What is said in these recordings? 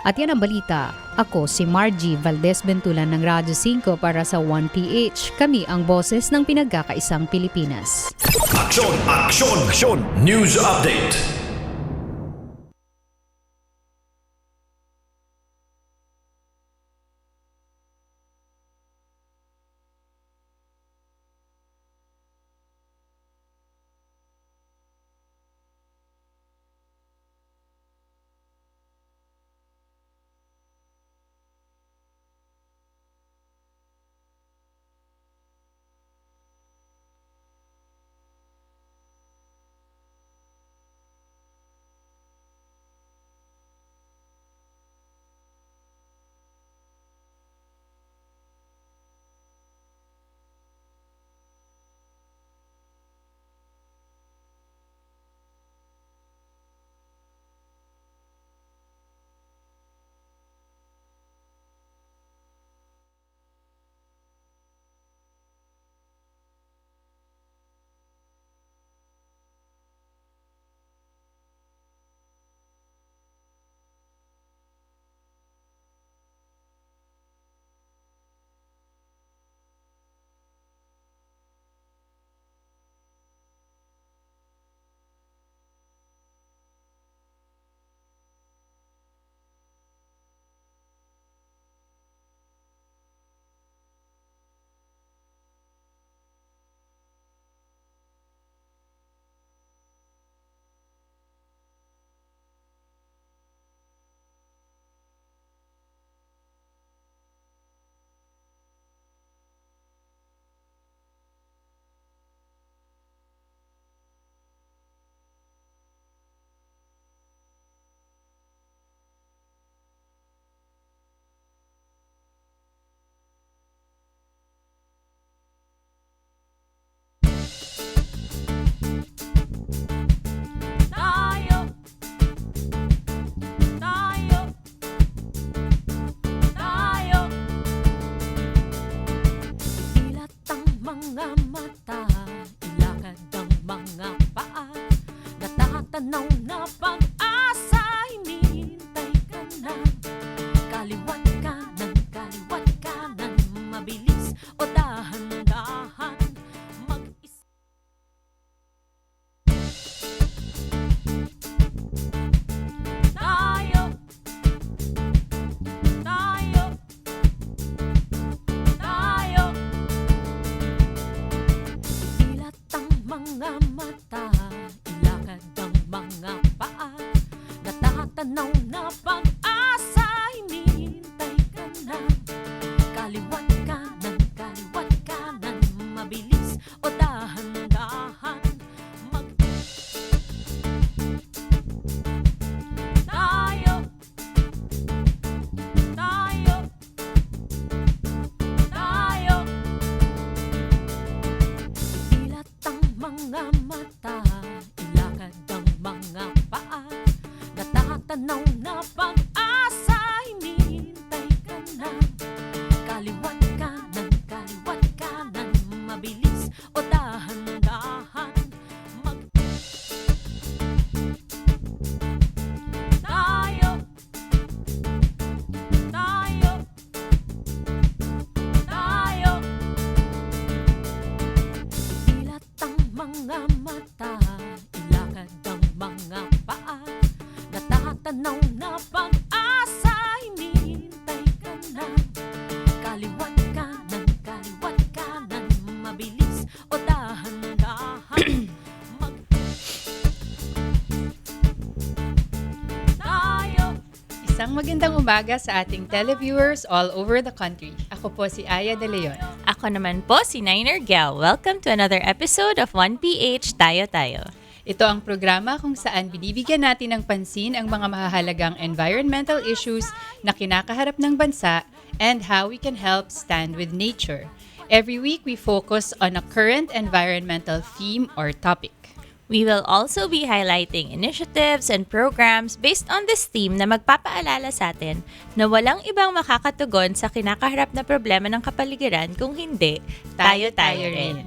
At yan ang balita. Ako si Margie Valdez-Bentulan ng Radyo 5 para sa 1PH. Kami ang boses ng pinagkakaisang Pilipinas. Aksyon! Aksyon! Aksyon! News Update! Isang magandang umaga sa ating televiewers all over the country. Ako po si Aya De Leon. Ako naman po si Guiao. Welcome to another episode of 1PH Tayo. Ito ang programa kung saan binibigyan natin ng pansin ang mga mahahalagang environmental issues na kinakaharap ng bansa and how we can help stand with nature. Every week, we focus on a current environmental theme or topic. We will also be highlighting initiatives and programs based on this theme na magpapaalala sa atin na walang ibang makakatugon sa kinakaharap na problema ng kapaligiran kung hindi tayo rin.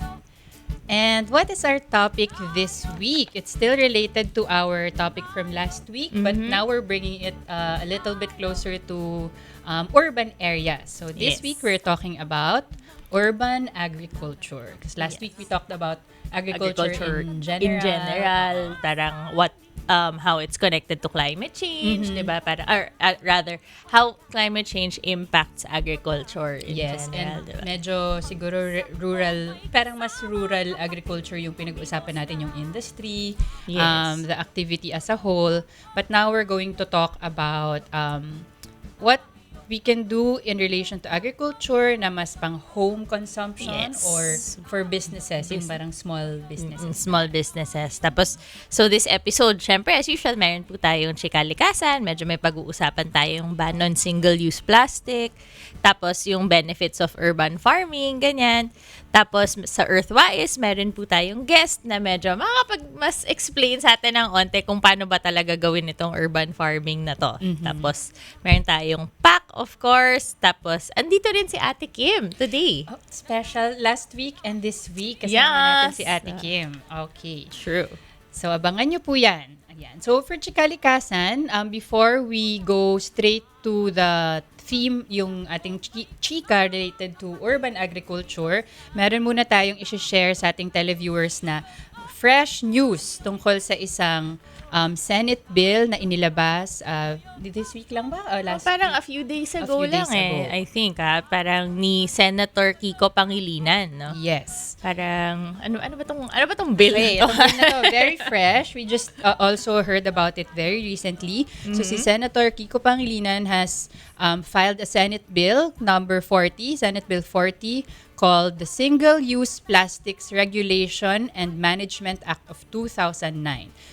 And what is our topic this week? It's still related to our topic from last week, but now we're bringing it a little bit closer to urban areas. So this week we're talking about urban agriculture. Because last week we talked about agriculture in general. Parang how it's connected to climate change, diba? Rather, how climate change impacts agriculture in general. And diba? medyo siguro rural, parang mas rural agriculture yung pinag-usapan natin, yung industry, the activity as a whole. But now we're going to talk about what we can do in relation to agriculture na mas pang home consumption or for businesses, yung parang small businesses. Small businesses. Tapos, so this episode, syempre, as usual, meron po tayong chikalikasan. Medyo may pag-uusapan tayong ban on single-use plastic. Tapos, yung benefits of urban farming, ganyan. Tapos, sa Earthwise, meron po tayong guest na medyo mas explain sa atin ng onte kung paano ba talaga gawin itong urban farming na to. Tapos, meron tayong pack, of course. Tapos, andito rin si Ate Kim today. Oh, special last week and this week. Kasama natin si Ate Kim. Okay. True. So, abangan nyo po yan. Ayan. So, for chikalikasan, before we go straight to the theme, yung ating chika related to urban agriculture, meron muna tayong isi-share sa ating televiewers na fresh news tungkol sa isang Senate bill na inilabas this week lang ba? Last Parang week? a few days ago I think parang ni Senator Kiko Pangilinan, no? Yes. Parang ano ba tong bill na to? Itong bill na to, very fresh. We just also heard about it very recently. So si Senator Kiko Pangilinan has filed a Senate bill number 40, Senate Bill 40, called the Single-Use Plastics Regulation and Management Act of 2009.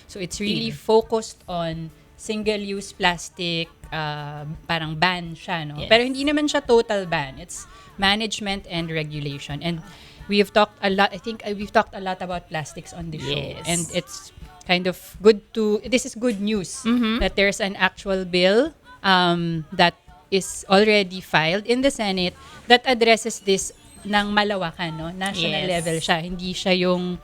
So it's really focused on single-use plastic, parang ban siya, no? Yes. Pero hindi naman siya total ban. It's management and regulation. And we have talked a lot, I think we've talked a lot about plastics on the show. And it's kind of this is good news that there's an actual bill that is already filed in the Senate that addresses this ng malawakan, no? National level siya. Hindi siya yung,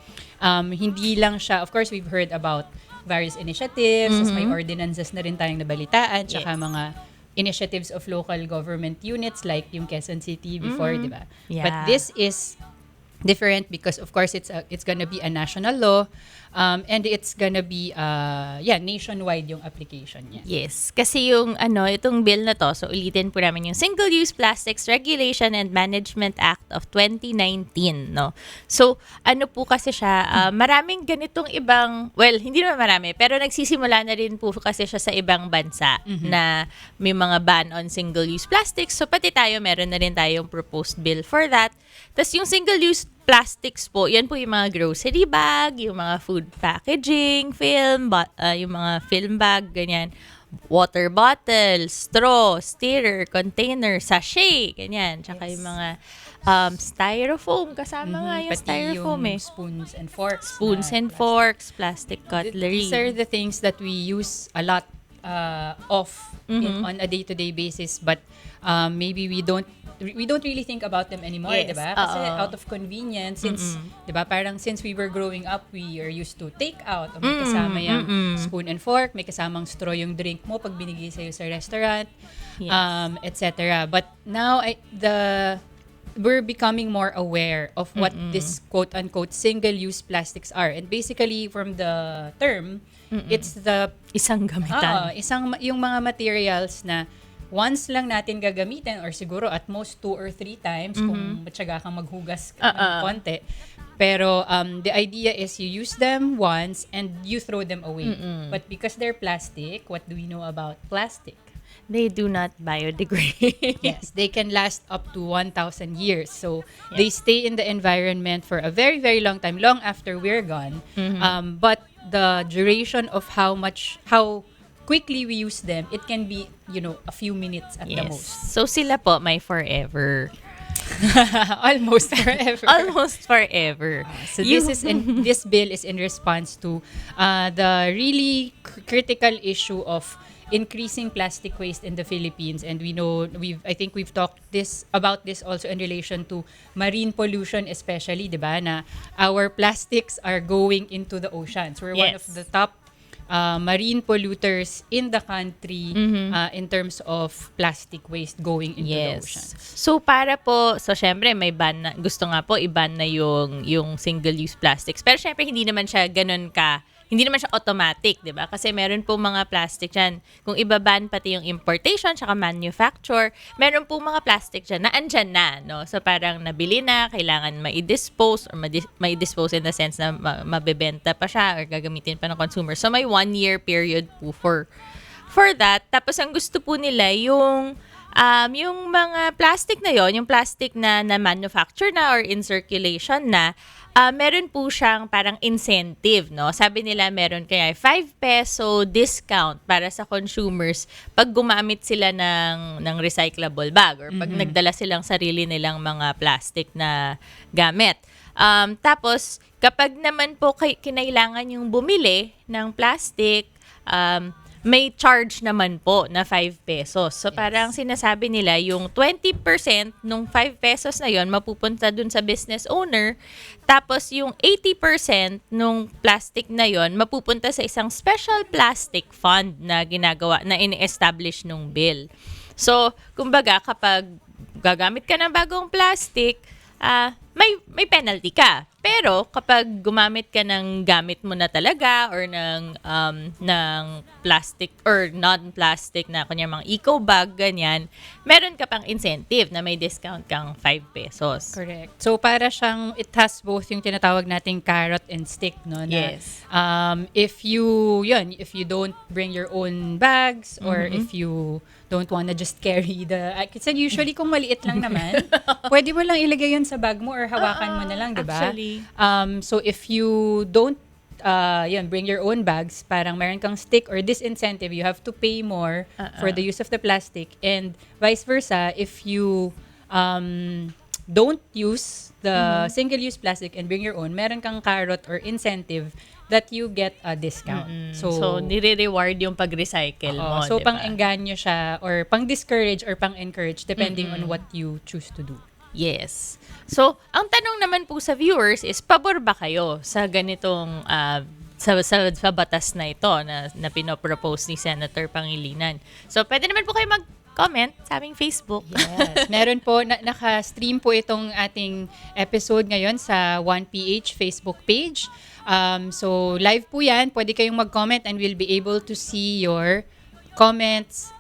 hindi lang siya, of course, we've heard about various initiatives, may ordinances na rin tayong nabalitaan, tsaka mga initiatives of local government units like yung Quezon City before, di ba? Yeah. But this is different because, of course, it's gonna be a national law, and it's gonna be nationwide yung application niya. Yes, kasi yung itong bill na to, so ulitin po namin yung Single-Use Plastics Regulation and Management Act of 2019, no? So, po kasi siya, maraming ganitong ibang, well, hindi naman marami, pero nagsisimula na rin po kasi siya sa ibang bansa na may mga ban on single-use plastics. So, pati tayo, meron na rin tayong proposed bill for that. Tapos yung single-use plastics po, yan po yung mga grocery bag, yung mga food packaging, yung mga film bag, ganyan. Water bottle, straw, stirrer, container, sachet, ganyan. Tsaka yung mga styrofoam, kasama nga yung Pati styrofoam yung spoons and forks. Spoons and forks, plastic cutlery. These are the things that we use a lot of on a day-to-day basis, but maybe we don't really think about them anymore, Yes, diba? Kasi out of convenience, since, diba, parang since we were growing up, we are used to take out. May kasama yung spoon and fork, may kasamang straw yung drink mo pag binigay sa'yo sa restaurant, etc. But now, we're becoming more aware of what this quote-unquote single-use plastics are. And basically, from the term, it's the isang gamitan. yung mga materials na once lang natin gagamitin or siguro at most 2 or 3 times kung matyaga kang maghugas ng konti. Pero the idea is you use them once and you throw them away. But because they're plastic, what do we know about plastic? They do not biodegrade. Yes, they can last up to 1,000 years. So they stay in the environment for a very, very long time, long after we're gone. But the duration of how quickly we use them, it can be, a few minutes at the most. So sila po may forever. Almost forever. Almost forever. So this bill is in response to the really critical issue of increasing plastic waste in the Philippines, and we know I think we've talked about this also in relation to marine pollution, especially, 'di ba, na our plastics are going into the oceans. We're one of Yes. the top marine polluters in the country in terms of plastic waste going into the ocean. So syempre may ban na, gusto nga po i-ban na yung single-use plastics. Pero syempre hindi naman siya hindi naman siya automatic, 'di ba? Kasi meron po mga plastic diyan. Kung ibaban pati yung importation tsaka manufacture, meron po mga plastic diyan na andyan na, no? So parang nabili na, kailangan mai-dispose or mai-dispose in the sense na mabebenta pa siya or gagamitin pa ng consumer. So may 1-year period po for that. Tapos ang gusto po nila yung mga plastic na yon, yung plastic na manufacture na or in circulation na, meron po siyang parang incentive, no? Sabi nila meron kaya 5 peso discount para sa consumers pag gumamit sila ng recyclable bag or pag nagdala silang sarili nilang mga plastic na gamit. Tapos, kapag naman po kinailangan yung bumili ng plastic, may charge naman po na 5 pesos. So parang sinasabi nila yung 20% nung 5 pesos na yon mapupunta dun sa business owner. Tapos yung 80% nung plastic na yon mapupunta sa isang special plastic fund na ini-establish nung bill. So, kumbaga kapag gagamit ka ng bagong plastic, may penalty ka. Pero kapag gumamit ka ng gamit mo na talaga or ng plastic or non-plastic na kunya mga eco bag, ganyan, meron ka pang incentive na may discount kang 5 pesos. Correct. So para siyang, it has both yung tinatawag nating carrot and stick, no? Na, Yes. if you don't bring your own bags or if you don't wanna just carry kasi usually kung maliit lang naman, pwede mo lang ilagay yun sa bag mo or hawakan mo na lang, 'di ba? Actually. So if you don't bring your own bags, parang meron kang stick or disincentive, you have to pay more for the use of the plastic, and vice versa, if you don't use the single-use plastic and bring your own, meron kang carrot or incentive that you get a discount. So nire-reward yung pag-recycle mo, So diba? pang-engganyo siya or pang-discourage or pang-encourage depending on what you choose to do. Yes. So, ang tanong naman po sa viewers is, pabor ba kayo sa ganitong sa batas na ito na pinopropose ni Senator Pangilinan? So, pwede naman po kayo mag-comment sa aming Facebook. Yes. Meron po, naka-stream po itong ating episode ngayon sa 1PH Facebook page. So, live po yan. Pwede kayong mag-comment and we'll be able to see your comments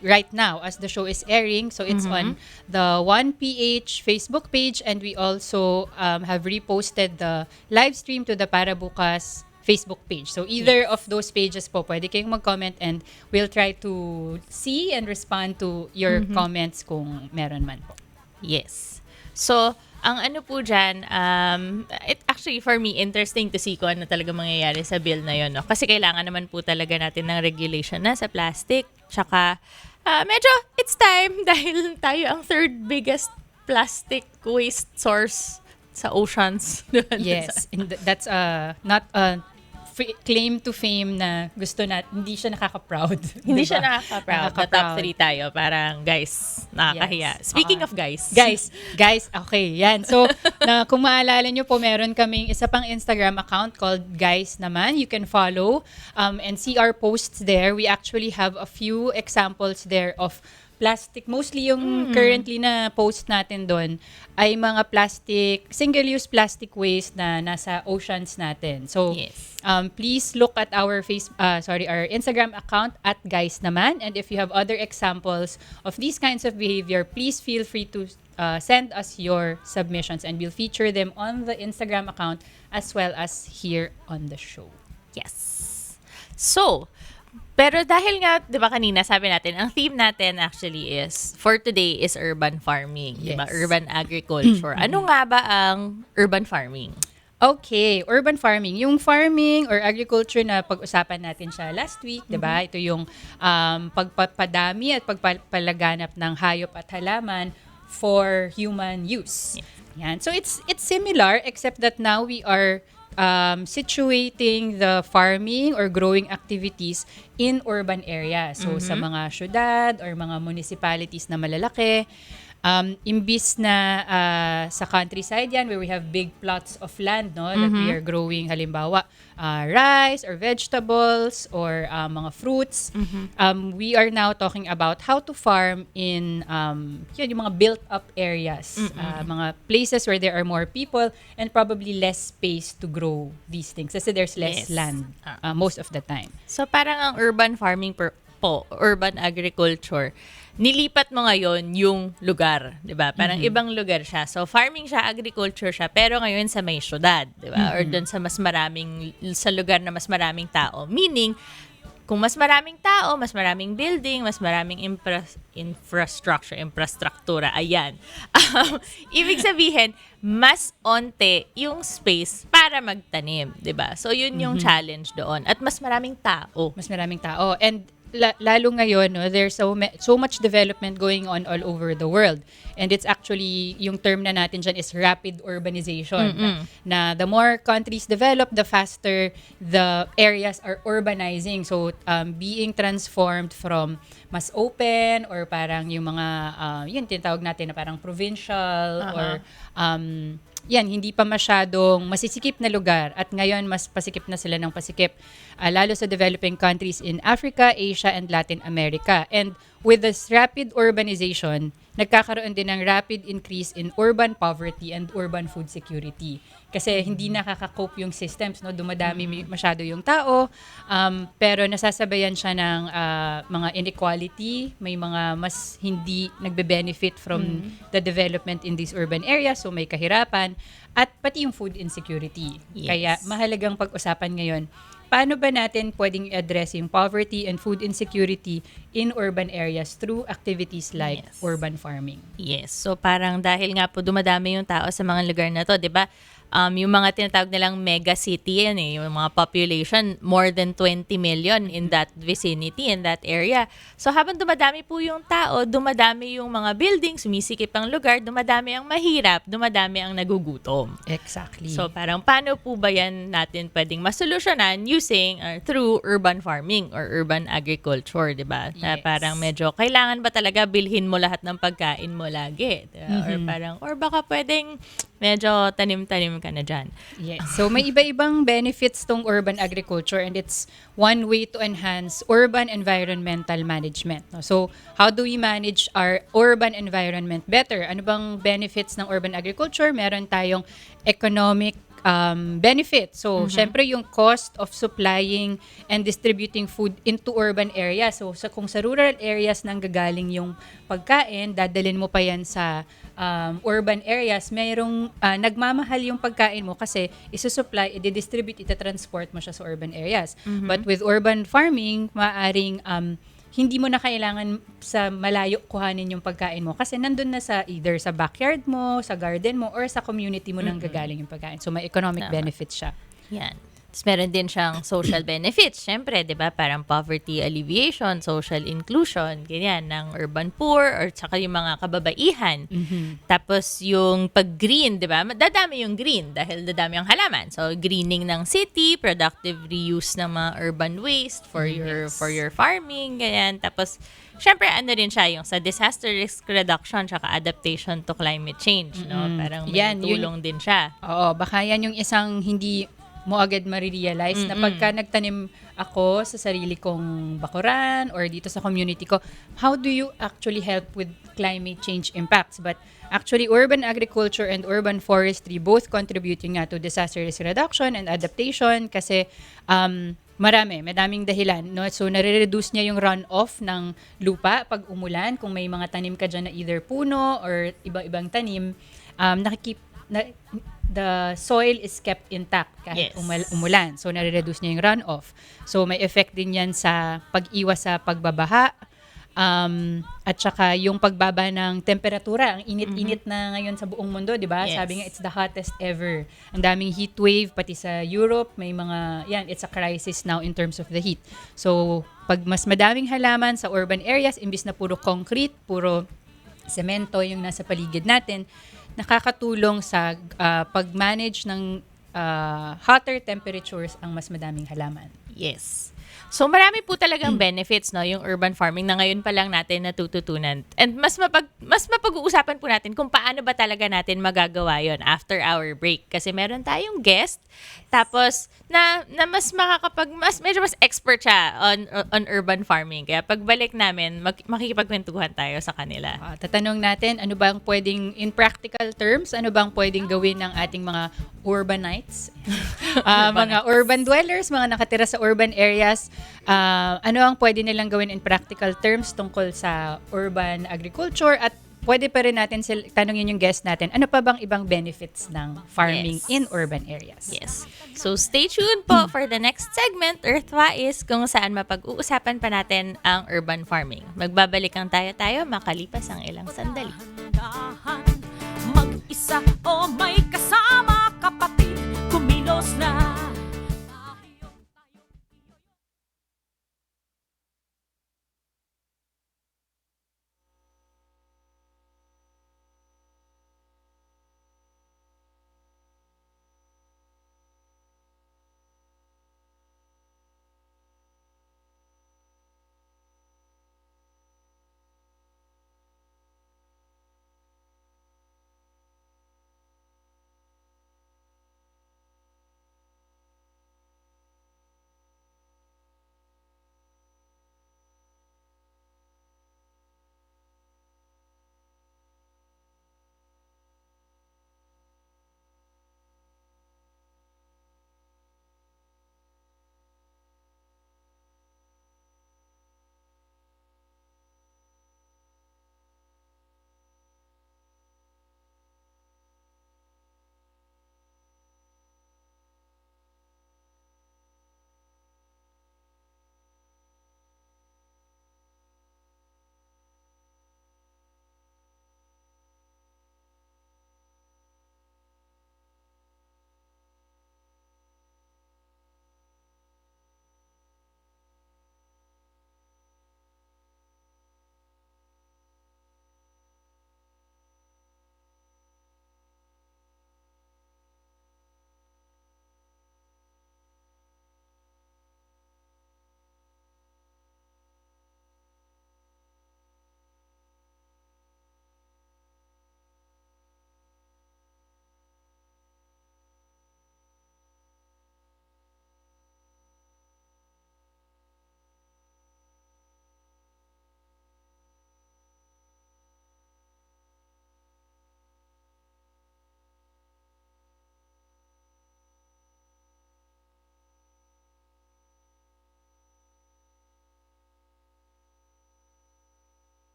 right now as the show is airing. So it's on the 1PH Facebook page, and we also have reposted the live stream to the Para Bukas Facebook page. So either of those pages po, pwede kayong mag-comment and we'll try to see and respond to your comments kung meron man po. Yes. So, ang ano po dyan, it actually for me, interesting to see kung ano talaga mangyayari sa bill na yun. No? Kasi kailangan naman po talaga natin ng regulation na sa plastic. Tsaka, medyo it's time dahil tayo ang third biggest plastic waste source sa oceans. Yes, and that's not a claim to fame na gusto hindi siya nakaka-proud. Hindi diba? siya nakaka-proud. Na top 3 tayo. Parang, guys, nakakahiya. Yes. Speaking of guys. Guys, okay, yan. So, kung maalala nyo po, meron kaming isa pang Instagram account called Guys Naman. You can follow and see our posts there. We actually have a few examples there of plastic. Mostly yung currently na post natin doon ay mga plastic, single-use plastic waste na nasa oceans natin. So, Yes. Please look at our our Instagram account at Guys Naman, and if you have other examples of these kinds of behavior, please feel free to send us your submissions and we'll feature them on the Instagram account as well as here on the show. Yes. So, pero dahil nga, di ba kanina sabi natin, ang theme natin actually for today is urban farming. Di ba? Yes. Urban agriculture. Ano nga ba ang urban farming? Okay, urban farming. Yung farming or agriculture na pag-usapan natin siya last week, di ba? Ito yung pagpapadami at pagpapalaganap ng hayop at halaman for human use. Yes. Yan. So it's similar except that now we are situating the farming or growing activities in urban areas. So sa mga syudad or mga municipalities na malalaki, imbis na sa countryside yan where we have big plots of land that we are growing halimbawa rice or vegetables or mga fruits, we are now talking about how to farm in yung mga built up areas, mga places where there are more people and probably less space to grow these things kasi there's less land most of the time. So parang ang urban farming urban agriculture, nilipat mo ngayon yung lugar, 'di ba? Parang ibang lugar siya. So farming siya, agriculture siya, pero ngayon sa may syudad, 'di ba? Or doon sa sa lugar na mas maraming tao. Meaning, kung mas maraming tao, mas maraming building, mas maraming infrastruktura, ayan. Ibig sabihin, mas onte yung space para magtanim, 'di ba? So yun yung challenge doon. At mas maraming tao. Mas maraming tao. And lalo ngayon, there's so much development going on all over the world. And it's actually, yung term na natin dyan is rapid urbanization. Na the more countries develop, the faster the areas are urbanizing. So, being transformed from mas open or parang yung mga, yun, tinatawag natin na parang provincial or hindi pa masyadong masisikip na lugar at ngayon mas pasikip na sila ng pasikip, lalo sa developing countries in Africa, Asia, and Latin America. And with this rapid urbanization, nagkakaroon din ng rapid increase in urban poverty and urban food security. Kasi hindi nakaka-cope yung systems, dumadami masyado yung tao, pero nasasabayan siya ng mga inequality, may mga mas hindi nagbe-benefit from the development in these urban areas, so may kahirapan, at pati yung food insecurity. Yes. Kaya mahalagang pag-usapan ngayon, paano ba natin pwedeng i-address yung poverty and food insecurity in urban areas through activities like urban farming? Yes. So parang dahil nga po dumadami yung tao sa mga lugar na to, 'di ba? Yung mga tinatawag nilang mega city yan yung mga population, more than 20 million in that vicinity, in that area. So habang dumadami po yung tao, dumadami yung mga buildings, sumisikip ang lugar, dumadami ang mahirap, dumadami ang nagugutom. Exactly. So parang paano po ba yan natin pwedeng masolusyonan using through urban farming or urban agriculture, di ba? Na parang medyo kailangan ba talaga bilhin mo lahat ng pagkain mo lagi? Diba? Or baka pwedeng medyo tanim-tanim ka na dyan. Yes. So may iba-ibang benefits tong urban agriculture and it's one way to enhance urban environmental management. So how do we manage our urban environment better? Ano bang benefits ng urban agriculture? Meron tayong economic benefit. So, syempre yung cost of supplying and distributing food into urban areas. So, kung sa rural areas nang gagaling yung pagkain, dadalhin mo pa yan sa urban areas, mayroong nagmamahal yung pagkain mo kasi isusupply, i-distribute, ita-transport mo siya sa urban areas. But with urban farming, maaring hindi mo na kailangan sa malayo kuhanin yung pagkain mo kasi nandun na sa either sa backyard mo, sa garden mo, or sa community mo nang gagaling yung pagkain. So, may economic benefits siya. Yan. Tapos meron din siyang social benefits. Siyempre, di ba? Parang poverty alleviation, social inclusion, ganyan, ng urban poor or tsaka yung mga kababaihan. Tapos yung pag-green, di ba? Dadami yung green dahil dadami ang halaman. So, greening ng city, productive reuse ng mga urban waste for your farming, ganyan. Tapos, syempre, ano rin siya, yung sa disaster risk reduction tsaka adaptation to climate change, no? Parang may tulong din siya. Oo, baka yan yung isang hindi mo agad marirealize na pagka nagtanim ako sa sarili kong bakuran or dito sa community ko, how do you actually help with climate change impacts? But actually, urban agriculture and urban forestry both contributing nga to disaster risk reduction and adaptation kasi madaming dahilan, no? So nare-reduce niya yung runoff ng lupa pag umulan. Kung may mga tanim ka dyan na either puno or iba-ibang tanim, the soil is kept intact kahit umulan. So nare-reduce niya yung runoff. So may effect din yan sa pag-iwas sa pagbabaha. At saka yung pagbaba ng temperatura, ang init-init na ngayon sa buong mundo, di ba? Sabi nga, it's the hottest ever. Ang daming heat wave, pati sa Europe, may mga, it's a crisis now in terms of the heat. So, pag mas madaming halaman sa urban areas, imbis na puro concrete, puro semento yung nasa paligid natin, nakakatulong sa pag-manage ng hotter temperatures ang mas madaming halaman. Yes. So marami po talagang benefits, no, yung urban farming na ngayon pa lang natin natututunan. And mas mapag-uusapan po natin kung paano ba talaga natin magagawa yon after our break. Kasi meron tayong guest, tapos na mas medyo mas expert siya on urban farming. Kaya pagbalik namin, makikipagkwentuhan tayo sa kanila. Tatanong natin, ano bang pwedeng, in practical terms, ano bang pwedeng gawin ng ating mga urbanites? Mga urban dwellers, mga nakatira sa urban areas. Ano ang pwede nilang gawin in practical terms tungkol sa urban agriculture, at pwede pa rin natin tanongin yung guest natin, ano pa bang ibang benefits ng farming in urban areas? Yes. So stay tuned po for the next segment, Earthwise, kung saan mapag-uusapan pa natin ang urban farming. Magbabalik ang tayo makalipas ang ilang sandali. Mag-isa o may kasama, kapatid, kumilos na.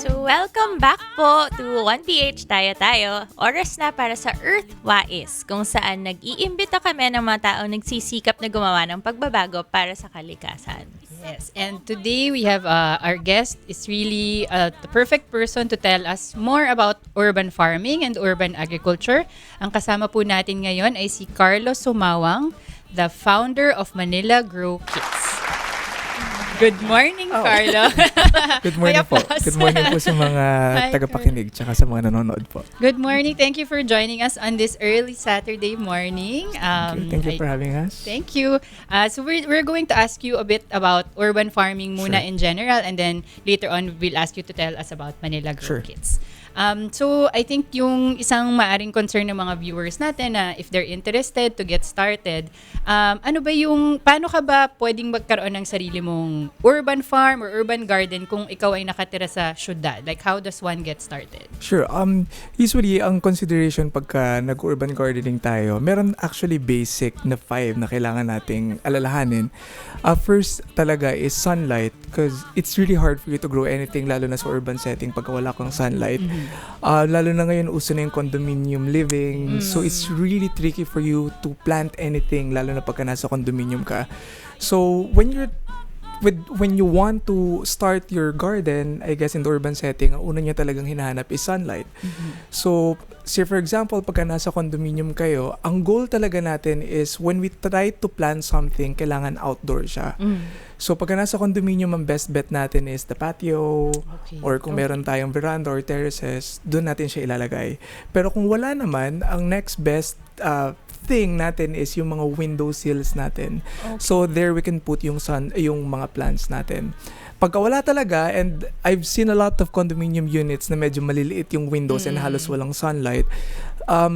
So, welcome back po to 1PH Tayo. Oras na para sa Earthwise, kung saan nag-iimbita kami ng mga tao nagsisikap na gumawa ng pagbabago para sa kalikasan. Yes, and today we have our guest is really the perfect person to tell us more about urban farming and urban agriculture. Ang kasama po natin ngayon ay si Carlos Sumawang, the founder of Manila Grow Kits. Good morning, Carlo. Good morning po. Good morning po sa mga tagapakinig tsaka sa mga nanonood po. Good morning. Thank you for joining us on this early Saturday morning. Thank you for having us. Thank you. So we're going to ask you a bit about urban farming muna in general, and then later on we'll ask you to tell us about Manila Grow Sure. Kits. So, I think yung isang maaring concern ng mga viewers natin na if they're interested to get started, paano ka ba pwedeng magkaroon ng sarili mong urban farm or urban garden kung ikaw ay nakatira sa syudad? Like, how does one get started? Sure. Usually, ang consideration pagka nag-urban gardening tayo, meron actually basic na 5 na kailangan nating alalahanin. First talaga is sunlight because it's really hard for you to grow anything lalo na sa urban setting pagka wala kang sunlight. Lalo na ngayon, uso na yung condominium living. So, it's really tricky for you to plant anything lalo na pagka nasa condominium ka. So, when you want to start your garden, I guess in the urban setting, ang una niya talagang hinahanap is sunlight. So, say for example, pagka nasa condominium kayo, ang goal talaga natin is when we try to plant something, kailangan outdoor siya. So, pagka nasa condominium, ang best bet natin is the patio, or kung meron tayong veranda or terraces, doon natin siya ilalagay. Pero kung wala naman, ang next best thing natin is yung mga window sills natin. So there we can put yung mga plants natin. Pagka wala talaga, and I've seen a lot of condominium units na medyo maliliit yung windows and halos walang sunlight.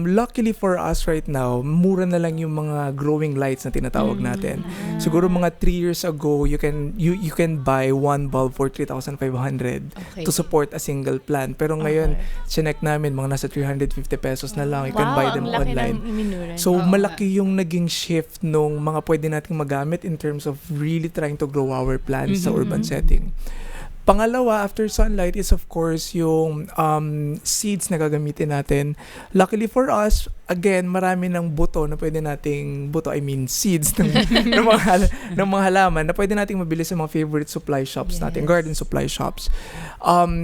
Luckily for us right now, mura na lang yung mga growing lights na tinatawag natin. Siguro mga 3 years ago, you can buy one bulb for 3,500 to support a single plant. Pero ngayon, chinek namin, mga nasa 350 pesos na lang. You can buy them online. So, malaki yung naging shift nung mga pwede nating magamit in terms of really trying to grow our plants sa urban setting. Pangalawa, after sunlight is of course yung seeds na gagamitin natin. Luckily for us, again, marami ng buto na pwede nating, seeds ng mga halaman na pwede nating mabili sa mga favorite supply shops natin, garden supply shops.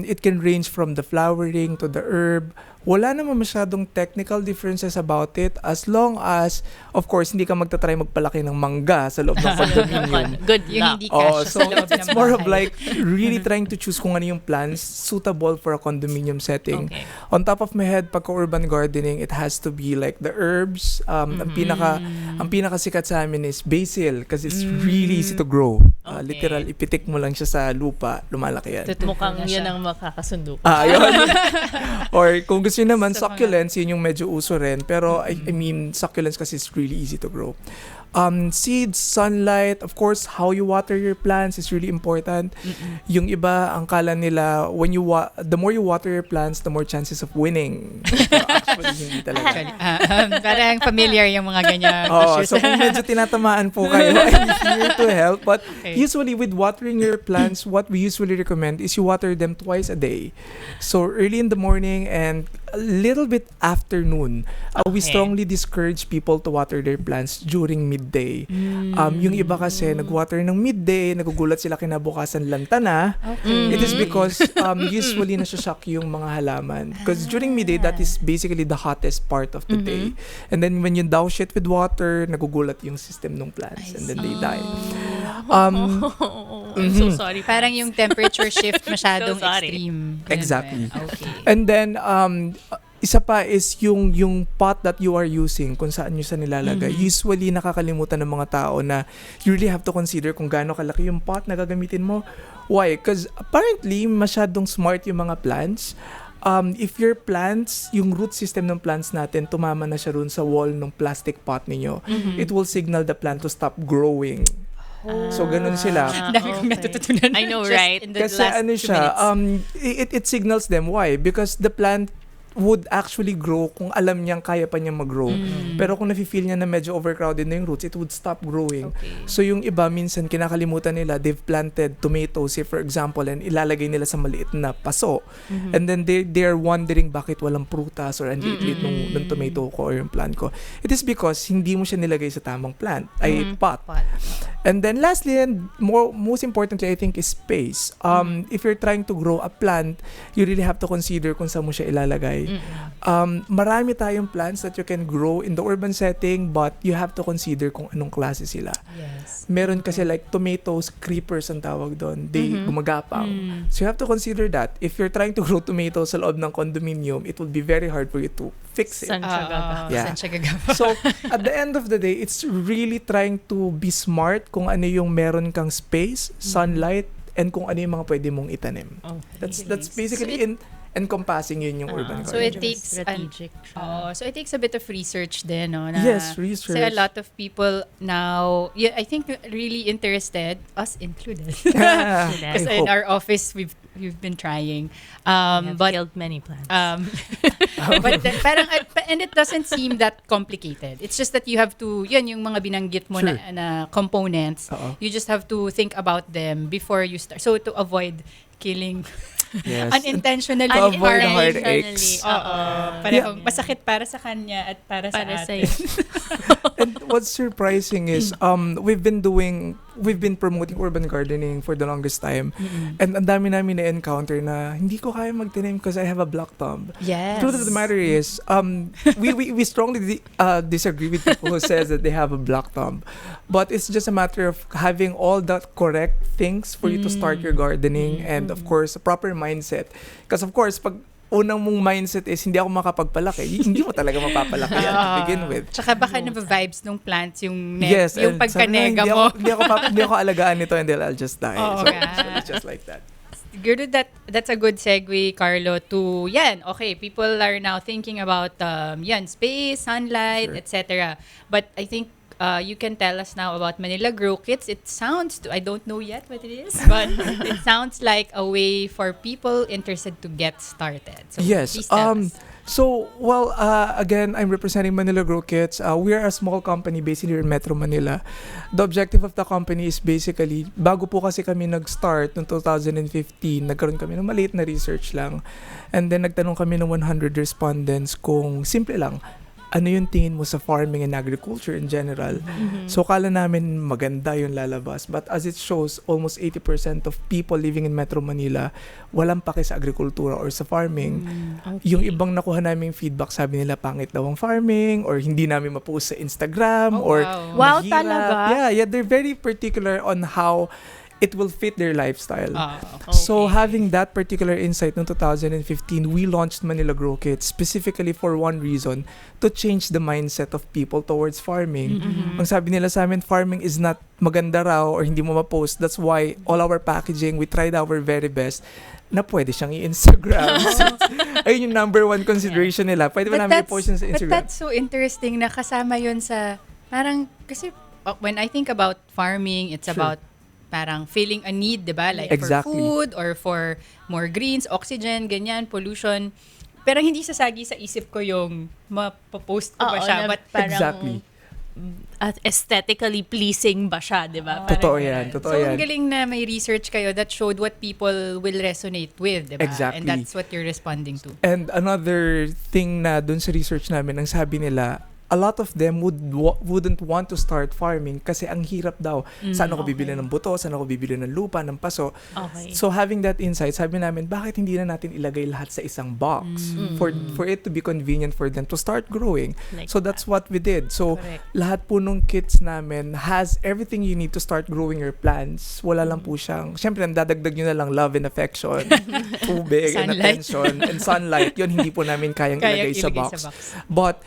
It can range from the flowering to the herb. Wala naman masyadong technical differences about it as long as, of course, hindi ka magta-try magpalaki ng mangga sa loob ng condominium. Good Yung luck. hindi cash So sa loob it's ng more of bahay. like really trying to choose kung ano yung plants suitable for a condominium setting. Okay. On top of my head, pagka urban gardening, it has to be like the herbs. Ang pinaka sikat sa amin is basil because it's really easy to grow. Literal, ipitik mo lang siya sa lupa, lumalaki yan. Mukhang yun ang makakasundo ko. Ayun. Or kung gusto nyo naman, succulents, yun yung medyo uso rin. Pero I mean, succulents kasi it's really easy to grow. Seeds, sunlight, of course, how you water your plants is really important. Yung iba, ang kala nila, the more you water your plants, the more chances of winning. Actually, hindi talaga. Parang familiar yung mga ganyan issues. So kung medyo tinatamaan po kayo, I'm here to help. But usually with watering your plants, what we usually recommend is you water them twice a day. So early in the morning and a little bit afternoon. We strongly discourage people to water their plants during midday. Yung iba kasi nagwater ng midday, nagugulat sila kinabukasan lanta na. It is because usually nasashock yung mga halaman. Because during midday, that is basically the hottest part of the day. And then when you douse it with water, nagugulat yung system ng plants and then they die. I'm so sorry. Parang yung temperature shift masyadong So sorry. extreme. Ganun Exactly. ba? Okay. And then, isa pa is yung pot that you are using, kung saan nyo sa nilalagay. Usually, nakakalimutan ng mga tao na you really have to consider kung gaano kalaki yung pot na gagamitin mo. Why? Because apparently, masyadong smart yung mga plants. If your plants, yung root system ng plants natin, tumama na siya ron sa wall ng plastic pot ninyo, it will signal the plant to stop growing. So, ganun sila. Dami kong natututunan. I know, just right? in the Kasi last ano 2 siya, minutes. it signals them. Why? Because the plant would actually grow kung alam niyang kaya pa niyang mag-grow. Pero kung nafe-feel niya na medyo overcrowded na yung roots, it would stop growing. So yung iba, minsan kinakalimutan nila, they've planted tomatoes, say for example, and ilalagay nila sa maliit na paso. And then they're wondering bakit walang prutas or ang liit nung tomato ko or yung plant ko. It is because hindi mo siya nilagay sa tamang pot. And then lastly, and most importantly, I think, is space. If you're trying to grow a plant, you really have to consider kung saan mo siya ilalagay. Marami tayong plants that you can grow in the urban setting, but you have to consider kung anong klase sila. Yes. Meron kasi like tomatoes, creepers ang tawag doon. They gumagapang. So you have to consider that. If you're trying to grow tomatoes sa loob ng condominium, it will be very hard for you to fix it. Saan siya gagawin? Yeah. Saan siya gagawin? So, at the end of the day, it's really trying to be smart kung ano yung meron kang space, sunlight, and kung ano yung mga pwede mong itanim. That's basically encompassing yun yung urban So it gardening. takes strategic siya. so it takes a bit of research din, no? Na, Yes, research. Kasi a lot of people now, yeah, I think really interested, us included. Yeah, Because I in hope. our office, we've been trying. We have But killed many plants. parang, and it doesn't seem that complicated. It's just that you have to, yun yung mga binanggit mo Sure. na components. Oo. You just have to think about them before you start. So to avoid killing Yes. unintentionally. To avoid the Unintentionally, heartaches. Oo. Parehong masakit para sa kanya at para sa sa'yo. atin. And what's surprising is we've been promoting urban gardening for the longest time. And ang dami namin na-encounter na hindi ko kaya magtanim because I have a black thumb. Yes. Truth of the matter is, we strongly disagree with people who says that they have a black thumb. But it's just a matter of having all the correct things for you to start your gardening and of course, a proper mindset. Because of course, pag unang mong mindset is hindi ako makapagpalaki, hindi mo talaga mapapalaki yan to begin with. Tsaka baka na-vibes nung plants yung Yes, yung and sabi na, pagkanega mo. hindi ako alagaan nito and then I'll just die. Oo So nga. it's just like that. Good, that's a good segue, Carlo, to yan. Okay, people are now thinking about yan, space, sunlight, Sure. etc. But I think you can tell us now about Manila Grow Kits. It sounds, I don't know yet what it is, but it sounds like a way for people interested to get started. So Yes. please tell us. So, again, I'm representing Manila Grow Kits. We are a small company based here in Metro Manila. The objective of the company is basically, bago po kasi kami nag-start noong 2015, nagkaroon kami ng maliit na research lang. And then nagtanong kami ng 100 respondents kung simple lang, ano yung tingin mo sa farming and agriculture in general. So, kala namin maganda yung lalabas. But as it shows, almost 80% of people living in Metro Manila, walang pake sa agrikultura or sa farming. Yung ibang nakuha naming feedback, sabi nila pangit daw ang farming or hindi namin ma-post sa Instagram Oh, or wow. Wow, mahirap. talaga? Yeah, they're very particular on how it will fit their lifestyle. Okay. So having that particular insight in 2015, we launched Manila Grow Kits specifically for one reason, to change the mindset of people towards farming. Ang sabi nila sa amin, farming is not maganda raw or hindi mo ma-post. That's why all our packaging, we tried our very best na pwede siyang i-Instagram. Ayun yung number one consideration nila. Pwede ba namin i-post yun sa But Instagram? that's so interesting na kasama yun sa, parang, kasi when I think about farming, it's Sure. about parang feeling a need, diba? Like Exactly. for food or for more greens, oxygen, ganyan, pollution. Pero hindi sasagi sa isip ko yung mapopost ko ba Oo, siya. na But parang Exactly. at aesthetically pleasing ba siya, di ba? Totoo Parang yan, ganun. totoo so, yan. ang galing na may research kayo that showed what people will resonate with, diba? Exactly. And that's what you're responding to. And another thing na dun sa research namin, ang sabi nila, a lot of them wouldn't want to start farming kasi ang hirap daw. Saan ako bibili ng buto? Saan ako bibili ng lupa, ng paso? Okay. So having that insight, sabi namin, bakit hindi na natin ilagay lahat sa isang box for it to be convenient for them to start growing? Like So that's what we did. So Correct. lahat po nung kits namin has everything you need to start growing your plants. Wala lang po siyang, syempre dadagdag nyo na lang love and affection, tubig and Sunlight. attention, and sunlight. Yun hindi po namin kayang ilagay sa box. But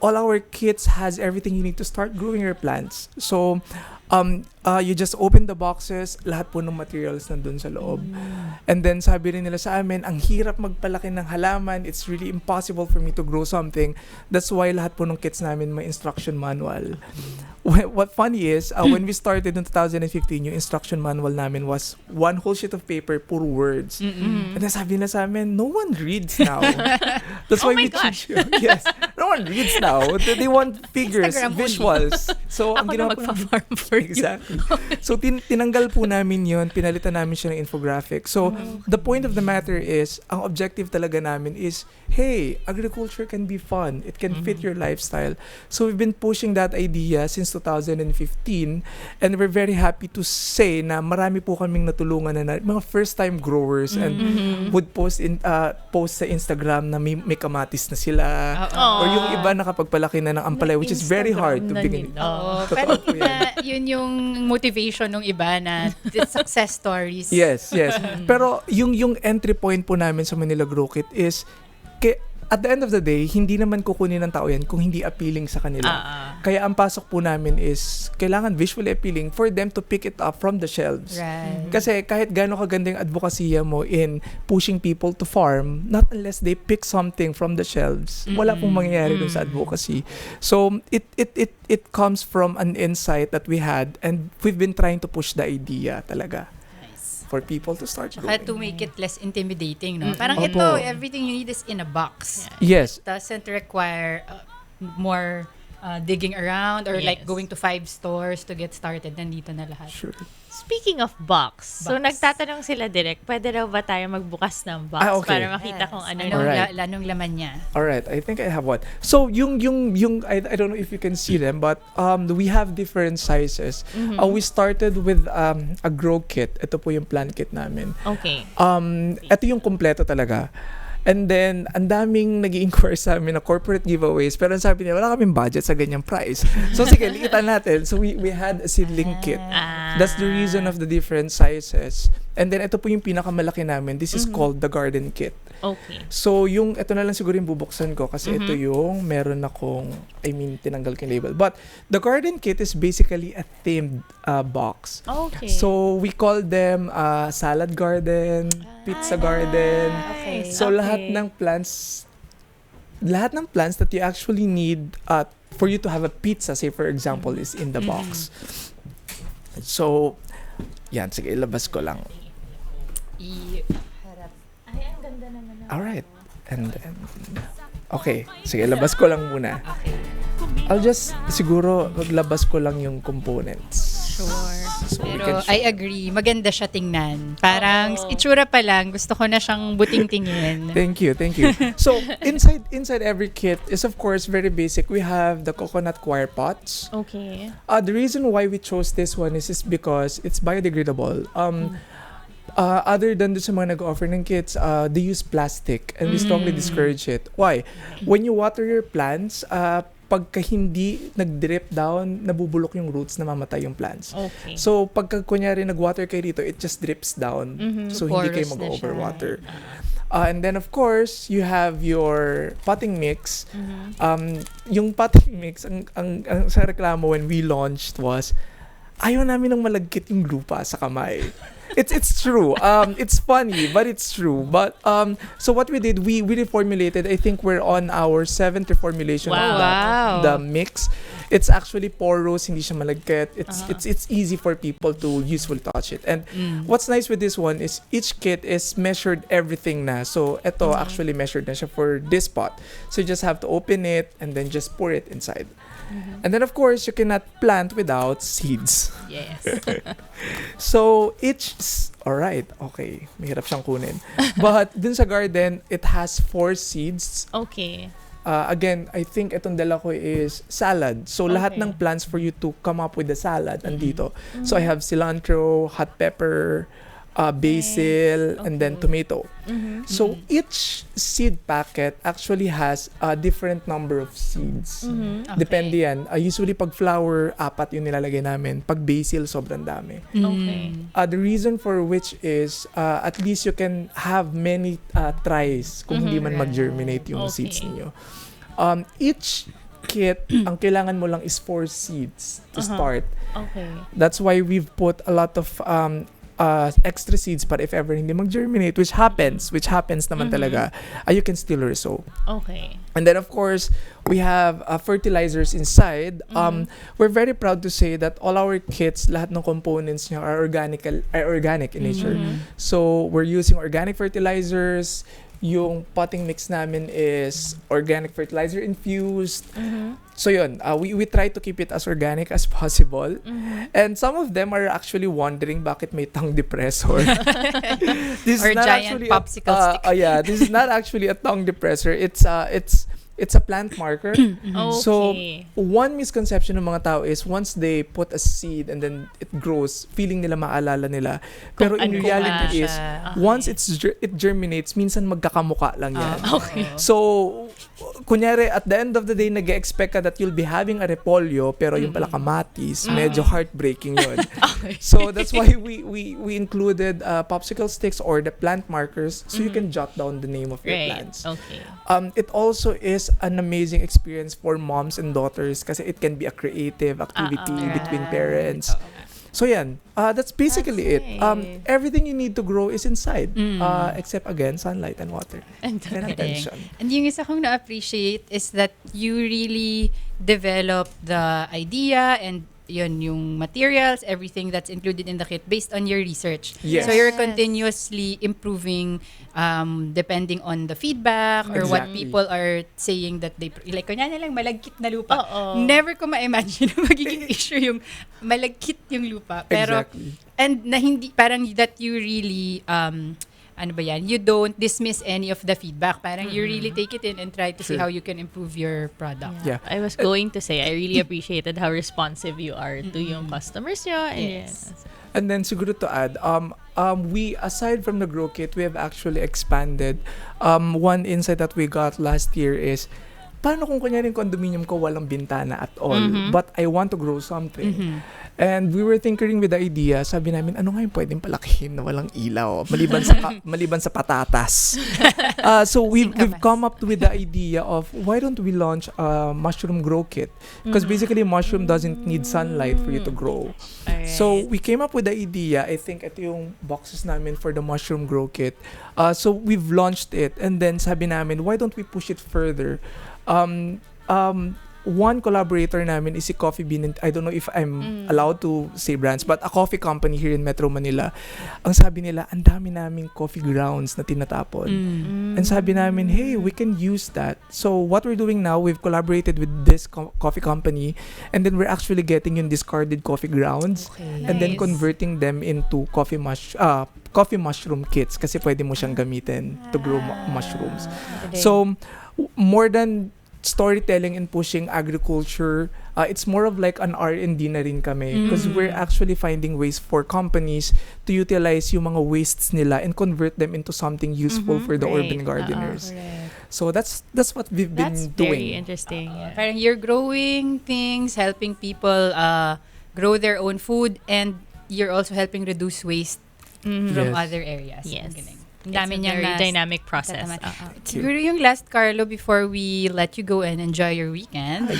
all our kits has everything you need to start growing your plants. So, you just open the boxes, lahat po ng materials nandun sa loob. And then, sabi rin nila sa amin, ang hirap magpalaki ng halaman. It's really impossible for me to grow something. That's why lahat po ng kits namin may instruction manual. What funny is, when we started in 2015, yung instruction manual namin was one whole sheet of paper, puro words. And then sabi nila sa amin, no one reads now. That's Oh why my we gosh. Yes, no one reads now. They want figures, Instagram only. visuals. So, Ako na magpa-farm for you. Exactly. So, tinanggal po namin yun, pinalitan namin siya ng infographic. So, the point of the matter is, ang objective talaga namin is, hey, agriculture can be fun. It can fit your lifestyle. So, we've been pushing that idea since 2015 and we're very happy to say na marami po kaming natulungan na mga first-time growers and would post sa Instagram na may kamatis na sila or yung iba nakapagpalaki na ng ampalaya, which is very hard to begin. Oo, Totoo pero po yan. yun yung motivation ng iba na success stories. Yes. Pero yung entry point po namin sa Manila Grow Kit is at the end of the day, hindi naman kukunin ng tao yan kung hindi appealing sa kanila. Kaya ang pasok po namin is kailangan visually appealing for them to pick it up from the shelves. Right. Kasi kahit gaano kagandang advokasya mo in pushing people to farm, not unless they pick something from the shelves, wala pong mangyayari dun sa advocacy. So it comes from an insight that we had, and we've been trying to push the idea talaga for people to start growing. Kaya to make it less intimidating, no? Parang Opo. ito, everything you need is in a box. Yes. Doesn't require more digging around or like Yes. going to 5 stores to get started. Nandito na lahat. Sure. Speaking of box, so Box. nagtatanong sila direct, pwede raw ba tayo magbukas ng box Okay. para makita kung ano Anong, Alright. anong laman niya? All right, I think I have one. So yung I don't know if you can see them, but we have different sizes. We started with a grow kit. Ito po yung plant kit namin. Okay. Ito yung kompleto talaga. And then, ang daming nag-i-inquire sa amin na corporate giveaways, pero ang sabi nila, wala kaming budget sa ganyang price. So sige, liitan natin. So we had a seedling kit. That's the reason of the different sizes. And then, ito po yung pinakamalaki namin. This is called the garden kit. Okay. So, ito na lang siguro yung bubuksan ko kasi ito yung meron akong, tinanggal ko yung label. But, the garden kit is basically a themed box. Okay. So, we call them salad garden, pizza garden. Okay. So, lahat ng plants that you actually need for you to have a pizza, say for example, is in the box. So, yan. Sige, ilabas ko lang. Ay, ang ganda naman. Alright. And then, okay. Sige, labas ko lang muna. I'll just, siguro, maglabas ko lang yung components. Sure. So we Pero can show. I agree, maganda siya tingnan. Parang Oo. itsura pa lang, gusto ko na siyang buting-tingin. Thank you. So, inside every kit is of course very basic. We have the coconut coir pots. Okay. The reason why we chose this one is because it's biodegradable. Other than sa mga nag-offer ng kits, they use plastic and we strongly discourage it. Why? When you water your plants, pagka hindi nag-drip down, nabubulok yung roots, namamatay yung plants. Okay. So, pagka kunyari nag-water kayo dito, it just drips down. So, hindi kayo Porous na mag-overwater. And then, of course, you have your potting mix. Yung potting mix, ang sa reklamo when we launched was, ayaw namin ng malagkit yung lupa sa kamay. It's true. It's funny, but it's true. But so what we did, we reformulated. I think we're on our 7th reformulation Wow. of the mix. It's actually porous, hindi siya malagkit. It's easy for people to usefully touch it. And what's nice with this one is each kit is measured everything na. So ito actually measured na siya for this pot. So you just have to open it and then just pour it inside. And then of course, you cannot plant without seeds. Yes. So, alright, okay. Mahirap siyang kunin. But, dun sa garden, it has 4 seeds. Okay. Again, I think itong dala ko is salad. So, lahat Okay. ng plants for you to come up with the salad, andito. So, I have cilantro, hot pepper, basil, and then tomato. So, each seed packet actually has a different number of seeds. Depende yan. Usually, pag flower, 4 yung nilalagay namin. Pag basil, sobrang dami. Okay. The reason for which is at least you can have many tries kung hindi man mag-germinate yung Okay. seeds niyo. Each kit, ang kailangan mo lang is 4 seeds to start. Okay. That's why we've put a lot of extra seeds para if ever hindi mag-germinate, which happens naman talaga, you can still resow. Okay. And then of course, we have fertilizers inside. We're very proud to say that all our kits, lahat ng components niya are organic in nature. So we're using organic fertilizers. Yung potting mix namin is organic fertilizer infused. So yun, we try to keep it as organic as possible. And some of them are actually wondering bakit may tongue depressor. This Or is not giant actually popsicle stick. Yeah, this is not actually a tongue depressor. It's a plant marker. So, Okay. one misconception ng mga tao is once they put a seed and then it grows, feeling nila maalala nila. Pero in ano reality nga is, siya. once it germinates, minsan magkakamuka lang yan. Okay. So, kunyari, at the end of the day, nag-expect ka that you'll be having a repolyo, pero yung pala kamatis, medyo heartbreaking yun. So that's why we included popsicle sticks or the plant markers so you can jot down the name of your plants. Okay. It also is an amazing experience for moms and daughters kasi it can be a creative activity between parents. So yan, that's basically it. Everything you need to grow is inside, except again, sunlight and water. And attention. And yung isa kong na-appreciate is that you really develop the idea and yun, yung materials, everything that's included in the kit based on your research. Yes. So you're continuously improving depending on the feedback or what Exactly. people are saying that they, like kunyari lang malagkit na lupa. Oo. Never ko ma-imagine na magiging issue yung malagkit yung lupa. Pero, Exactly. and na hindi, parang that you really, ano ba yan, you don't dismiss any of the feedback. Parang you really take it in and try to see how you can improve your product. Yeah. I was going to say, I really appreciated how responsive you are to yung customers nyo. And Yes. And then siguro to add, we, aside from the grow kit, we have actually expanded. One insight that we got last year is, paano kung kunyari yung condominium ko walang bintana at all, but I want to grow something. And we were tinkering with the idea, sabi namin, ano nga yung pwedeng palakihin na walang ilaw, maliban sa patatas. So we've come up with the idea of, why don't we launch a mushroom grow kit? Because basically, mushroom doesn't need sunlight for you to grow. Alright. So we came up with the idea, I think ito yung boxes namin for the mushroom grow kit. So we've launched it, and then sabi namin, why don't we push it further? One collaborator namin is si Coffee Bean, and I don't know if I'm allowed to say brands, but a coffee company here in Metro Manila. Ang sabi nila, ang dami naming coffee grounds na tinatapon. And sabi namin, hey, we can use that. So what we're doing now, we've collaborated with this coffee company, and then we're actually getting yung discarded coffee grounds and then converting them into coffee mushroom kits kasi pwede mo siyang gamitin to grow mushrooms. So more than storytelling and pushing agriculture, it's more of like an R&D na rin kami because we're actually finding ways for companies to utilize yung mga wastes nila and convert them into something useful for the urban gardeners. So that's what we've been very doing. interesting. Yeah. Parang you're growing things, helping people grow their own food, and you're also helping reduce waste from Yes. other areas. Yes. Ang galing. Ang It's dami a niyang very dynamic process. Siguro yung last, Carlo, before we let you go and enjoy your weekend,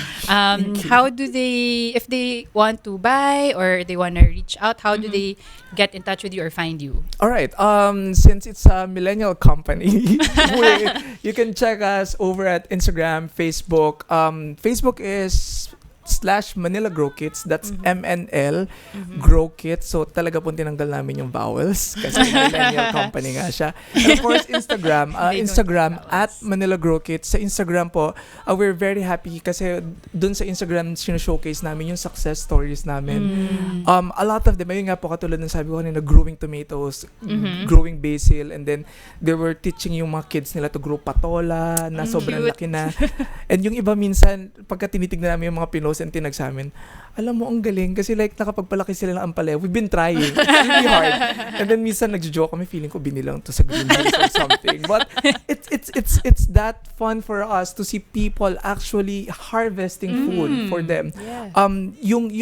how do they, if they want to buy or they want to reach out, how do they get in touch with you or find you? All right. Since it's a millennial company, you can check us over at Instagram, Facebook. Facebook is /Manila Grow Kits. That's MNL Grow Kits. So talaga pong tinanggal namin yung vowels kasi millennial company nga siya. And of course, Instagram. Instagram at Manila Grow Kits. Sa Instagram po, we're very happy kasi dun sa Instagram showcase namin yung success stories namin. A lot of them, ayun nga po katulad ng sabi ko kanina, growing tomatoes, growing basil, and then they were teaching yung mga kids nila to grow patola na sobrang laki na. And yung iba minsan, pagka tinitignan namin yung mga pinost and tinag sa amin, alam mo, ang galing kasi like nakapagpalaki sila ng ampalaya. We've been trying. It's really hard. And then minsan nagjo-joke kami, feeling ko binilang to sa greenhouse or something. But it's that fun for us to see people actually harvesting food for them. Yung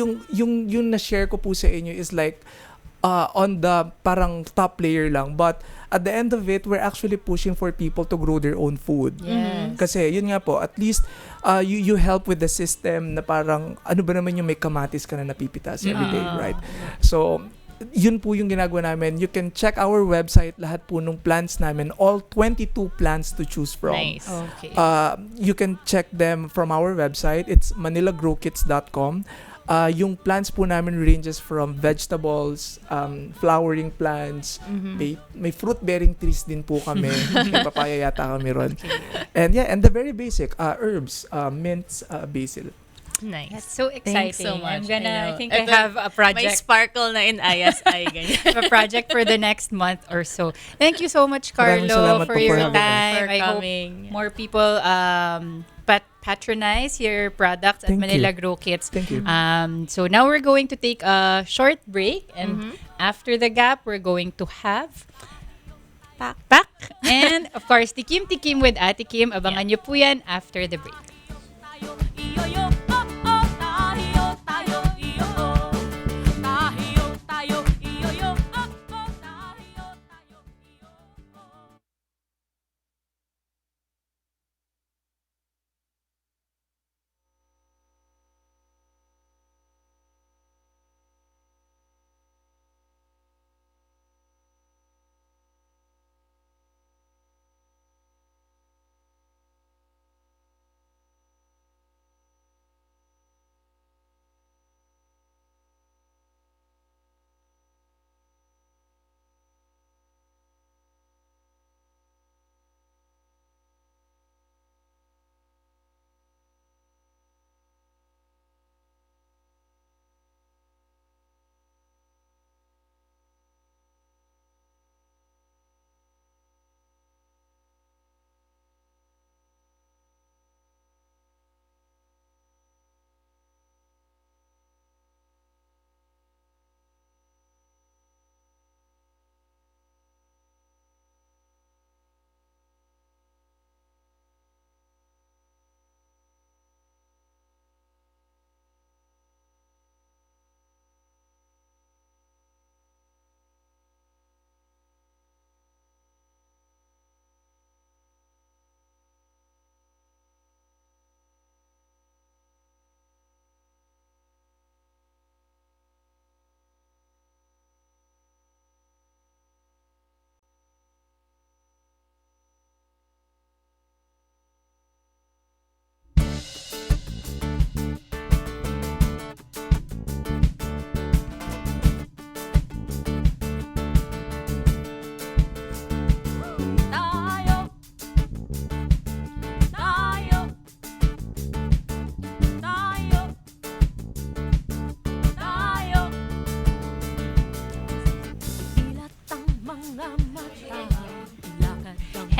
na-share ko po sa inyo is like on the parang top layer lang, but at the end of it, we're actually pushing for people to grow their own food. Yes. Kasi yun nga po, at least you help with the system na parang ano ba naman yung may kamatis ka na napipitas every day, right? So yun po yung ginagawa namin. You can check our website, lahat po nung plants namin, all 22 plants to choose from. Nice. Okay. You can check them from our website. It's manilagrowkits.com. Yung plants po namin ranges from vegetables, flowering plants, may fruit-bearing trees din po kami. May papaya yata kami ron. And yeah, and the very basic, herbs, mints, basil. Nice. That's so exciting. Thanks so much. I think I Ito, have a May project. sparkle na in ayas ay ganyan. A project for the next month or so. Thank you so much, Maraming Carlo, salamat for po your for having us. time. For I hope coming. more people patronize your products at Thank Manila you. Grow Kits. Thank you. So now we're going to take a short break, and after the gap, we're going to have Pak. And of course, Tikim with Atty Kim. Abangan nyo po yan after the break. Tayo, iyo, yo, oh, oh, tayo, tayo, iyo, oh. Tayo, iyo, yo, oh, oh, tayo, iyo, oh.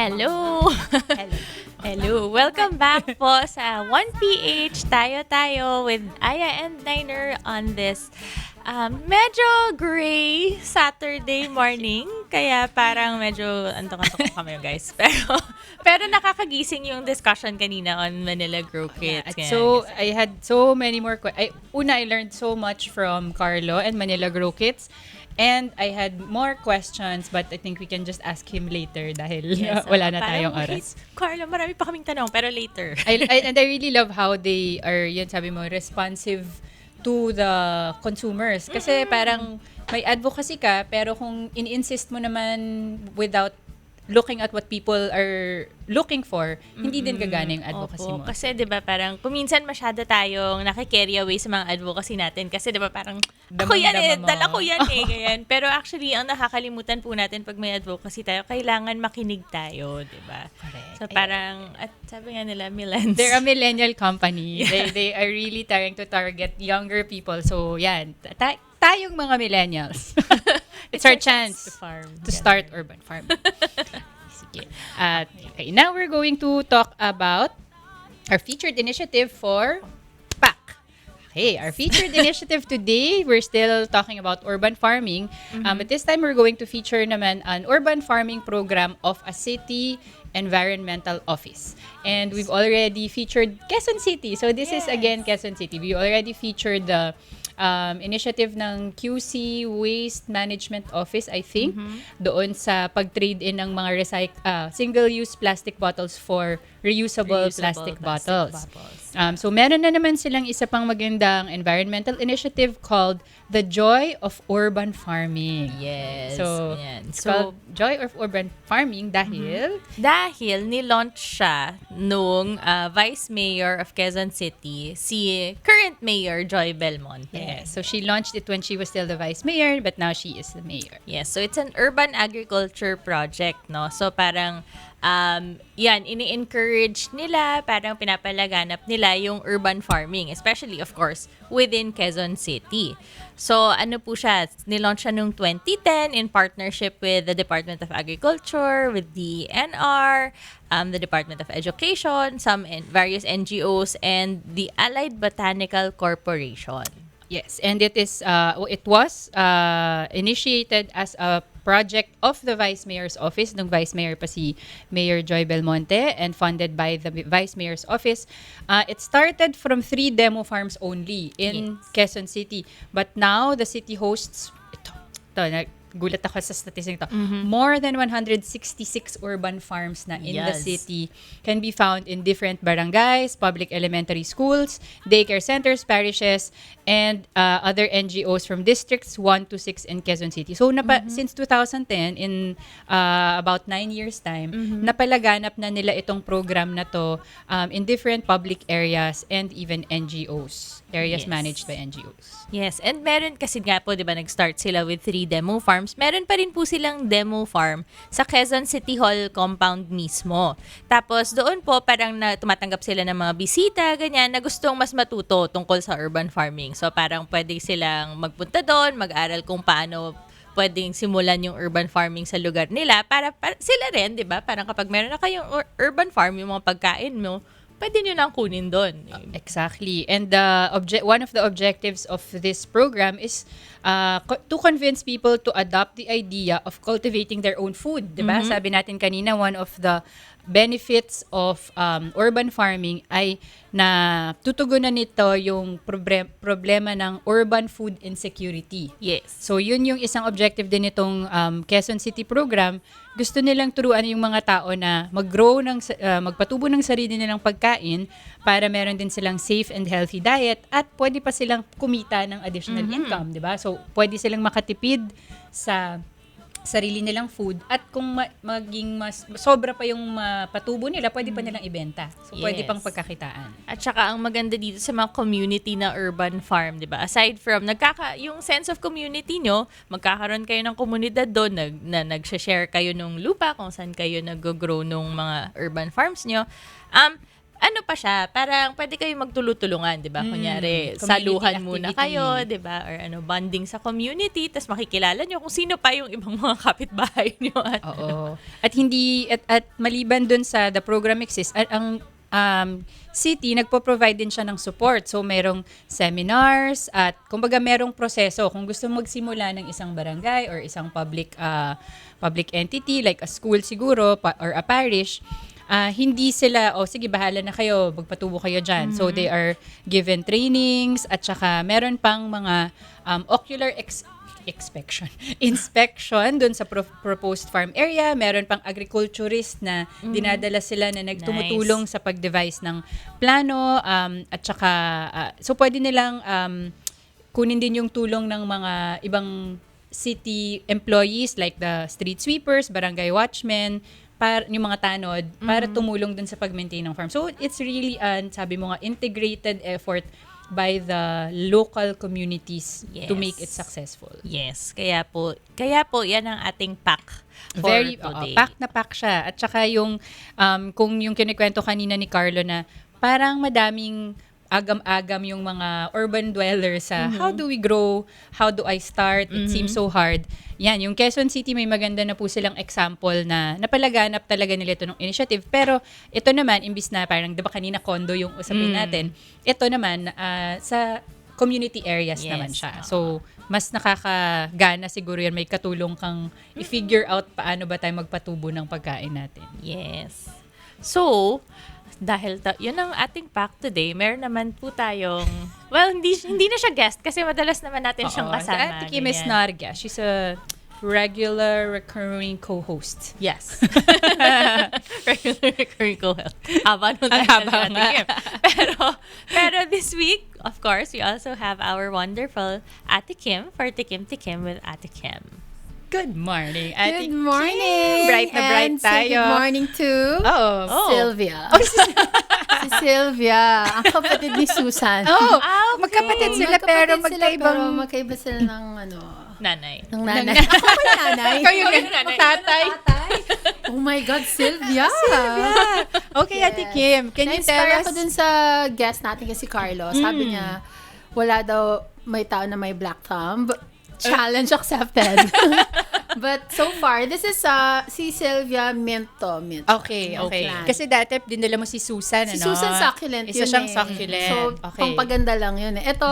Hello! Hello! Welcome back po sa 1PH Tayo with Aya and Niner on this medyo gray Saturday morning. Kaya parang medyo antok-antok kami guys. Pero nakakagising yung discussion kanina on Manila Grow Kits. So, I had so many more I learned so much from Carlo and Manila Grow Kits. And I had more questions, but I think we can just ask him later dahil wala na tayong oras. Carlo, marami pa kaming tanong, pero later. And I really love how they are, yun sabi mo, responsive to the consumers. Kasi parang may advocacy ka, pero kung in-insist mo naman without looking at what people are looking for, hindi din gagana yung advocacy mo. Kasi 'di ba parang kuminsan masyado tayong naki-carry away sa mga advocacy natin kasi 'di ba parang ako yan dala ko yan ganyan. Pero actually ang nakakalimutan po natin pag may advocacy tayo, kailangan makinig tayo, 'di ba? So parang at sabi nga nila millennials. They're a millennial company. They are really trying to target younger people. So yan, tayong mga millennials. It's our chance to start urban farming. Sige. Okay, now we're going to talk about our featured initiative for PAC. Okay, our featured initiative today, we're still talking about urban farming. But this time, we're going to feature naman an urban farming program of a city environmental office. And we've already featured Quezon City. So this is again Quezon City. We already featured the initiative ng QC Waste Management Office, I think, doon sa pag-trade-in ng mga single-use plastic bottles for reusable plastic bottles. So meron na naman silang isa pang magandang environmental initiative called The Joy of Urban Farming. Yes. So, yan. it's called Joy of Urban Farming dahil ni-launch siya nung Vice Mayor of Quezon City, si current Mayor Joy Belmonte. yes, so she launched it when she was still the Vice Mayor, but now she is the Mayor. Yes, so it's an urban agriculture project, no? So parang ini-encourage nila, parang pinapalaganap nila yung urban farming, especially of course within Quezon City. So ano po siya, nilaunch siya noong 2010 in partnership with the Department of Agriculture, with the NR, the Department of Education, various NGOs, and the Allied Botanical Corporation. Yes, and it was initiated as a project of the Vice Mayor's Office, nung Vice Mayor pa si Mayor Joy Belmonte, and funded by the Vice Mayor's Office. It started from 3 demo farms only in Quezon City. But now, the city hosts, gulat ako sa statistic to. More than 166 urban farms na in the city can be found in different barangays, public elementary schools, daycare centers, parishes, and other NGOs from districts 1 to 6 in Quezon City. So since 2010, in about 9 years time, napalaganap na nila itong program na to in different public areas and even NGOs, areas managed by NGOs. Yes, and meron kasi nga po, di ba, nag-start sila with 3 demo farms. Meron pa rin po silang demo farm sa Quezon City Hall compound mismo. Tapos doon po parang tumatanggap sila ng mga bisita, ganyan, na gustong mas matuto tungkol sa urban farming. So parang pwede silang magpunta doon, mag-aral kung paano pwedeng simulan yung urban farming sa lugar nila para sila rin, di ba? Parang kapag meron na kayong urban farm, yung mga pagkain mo, pwede nyo nang kunin doon. Exactly. And one of the objectives of this program is to convince people to adopt the idea of cultivating their own food. Diba? Sabi natin kanina, one of the benefits of urban farming ay na tutugunan nito yung problema ng urban food insecurity. Yes. So yun yung isang objective din nitong Quezon City program. Gusto nilang turuan yung mga tao na magpatubo ng sarili nilang pagkain para meron din silang safe and healthy diet at pwede pa silang kumita ng additional income, 'di ba? So pwede silang makatipid sa sarili nilang food at kung maging mas sobra pa yung patubo nila, pwede pa nilang ibenta. So pwede pang pagkakitaan. At saka ang maganda dito sa mga community na urban farm, 'di ba? Aside from yung sense of community nyo, magkakaroon kayo ng komunidad doon na nag-share kayo ng lupa kung saan kayo nag-grow ng mga urban farms nyo. Ano pa siya, parang pwede kayo magtulutulungan, 'di ba? Kunyari, saluhan muna kayo, 'di ba? Or bonding sa community, tas makikilala nyo kung sino pa yung ibang mga kapitbahay nyo. Oo. At maliban dun sa the program exists, ang city nagpo-provide din siya ng support. So merong seminars at kumbaga merong proseso kung gusto magsimula ng isang barangay or isang public entity like a school siguro or a parish. Hindi sila, sige, bahala na kayo, magpatubo kayo dyan. So, they are given trainings at saka meron pang mga ocular inspection dun sa proposed farm area. Meron pang agriculturist na dinadala sila na nagtumutulong sa pag-devise ng plano. At saka, so pwede nilang kunin din yung tulong ng mga ibang city employees like the street sweepers, barangay watchmen, yung mga tanod, para tumulong dun sa pag-maintain ng farm. So, it's really sabi mo nga, integrated effort by the local communities to make it successful. Yes. Kaya po, yan ang ating pack for today. Pack na pack siya. At saka yung, kung yung kinikwento kanina ni Carlo na parang madaming agam-agam yung mga urban dwellers sa how do we grow, how do I start, it seems so hard. Yan, yung Quezon City may maganda na po silang example na napalaganap talaga nila ito ng initiative. Pero ito naman, imbis na parang diba kanina condo yung usapin natin, ito naman sa community areas naman siya. So, mas nakakagana siguro yan, may katulong kang i-figure out paano ba tayo magpatubo ng pagkain natin. Yes. So, dahil yun ang ating pack today, meron naman po tayong, well, hindi na siya guest kasi madalas naman natin siyang kasama. Si Atty Kim is not a guest. She's a regular recurring co-host. Yes. Regular recurring co-host. Haba nun tayo haba sa Atty Kim. Pero this week, of course, we also have our wonderful Atty Kim for Tikim with Atty Kim. Good morning, Atty Good morning! Bright na bright And say tayo. good morning to Sylvia. Si Sylvia, ang kapatid ni Susan. Magkapatid sila pero magkaiba sila ng Nanay. ng nanay. Ako ba yung nanay? Ikaw yung tatay. Oh my God, Sylvia! Okay, Atty Kim, can you tell Na-inspire us? ako dun sa guest natin kasi Carlo. Sabi niya, wala daw may tao na may black thumb. Challenge accepted. But so far, this is si Sylvia mint. Okay. Plant. Kasi dati dinala mo si Susan, Si ano? Susan succulent Isa yun siyang eh. succulent. So, okay. pampaganda lang yun eh. Ito,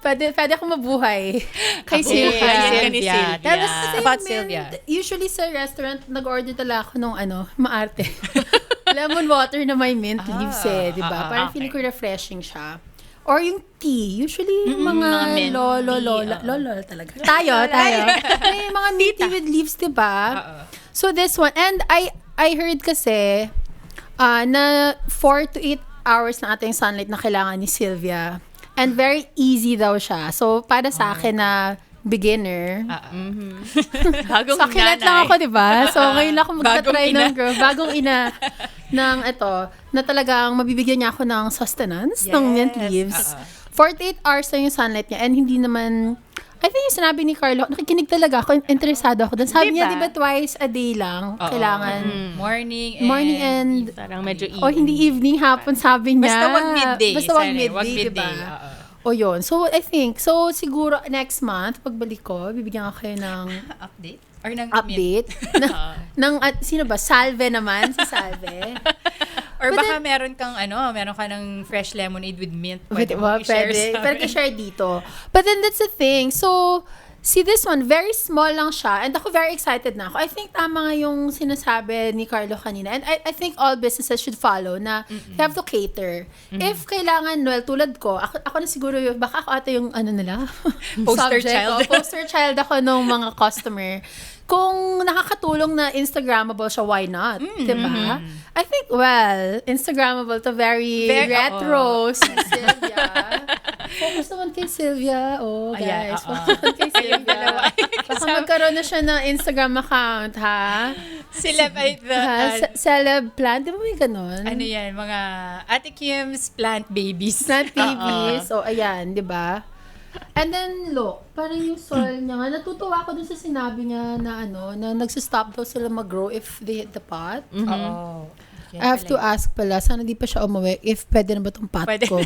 pwede akong mabuhay kay Okay, Sylvia. Sylvia. Tell us about Mint, Sylvia. Usually sa restaurant, nag-order talaga ako nung maarte. Lemon water na may mint leaves di ba? Parang okay. feeling ko refreshing siya. Or yung tea. Usually, yung mga mga mint lola talaga. Tayo. May mga mint tea with leaves, di ba? So this one, and I heard kasi na 4 to 8 hours na ating sunlight na kailangan ni Sylvia. And very easy daw siya. So, para sa akin na beginner, Bagong succulent nanay. lang ako, di ba? So, ngayon ako magta-try Bagong ina. ng bagong ina ng na talagang mabibigyan niya ako ng sustenance ng mint leaves. 48 hours lang yung sunlight niya and hindi naman, I think yung sinabi ni Carlo, nakikinig talaga ako, interesado ako dun. Sabi niya, di ba twice a day lang kailangan? Morning Morning and, Parang medyo o hindi evening, hapon, sabi niya. Basta wag midday. Basta wag Sana, midday, wag di midday. ba? O yun. So, I think, siguro next month, pagbalik ko, bibigyan ako kayo ng Update? Or ng update. Sino ba? Salve naman, si Salve. Or But baka meron ka ng fresh lemonade with mint. Pwede, mo i-share pwede. sa Pwede amin. i-share dito. But then that's the thing. So, see this one, very small lang siya. And ako very excited na ako. I think tama nga yung sinasabi ni Carlo kanina. And I think all businesses should follow na you have to cater. If kailangan, tulad ko, ako na siguro baka ako ata yung nila. Poster subject, child. Poster child ako nung mga customer. Kung nakakatulong na Instagrammable siya, why not? Diba? I think, Instagrammable to very retro si Sylvia. Focus naman kay Sylvia. Oh, Ayan, guys. Focus naman kay Sylvia. Baka magkaroon na siya ng Instagram account, ha? Sila ay Celeb plant. Di ba may ganon? ano yan, mga Atty. Kim's plant babies. Plant babies. So, ayan, di ba? And then, look, parang yung soil niya nga, natutuwa ako dun sa sinabi niya na na nagsistop daw sila mag-grow if they hit the pot. Oo. I have to ask pala, sana di pa siya umuwi, if pwede na ba tong pot Pwede. ko?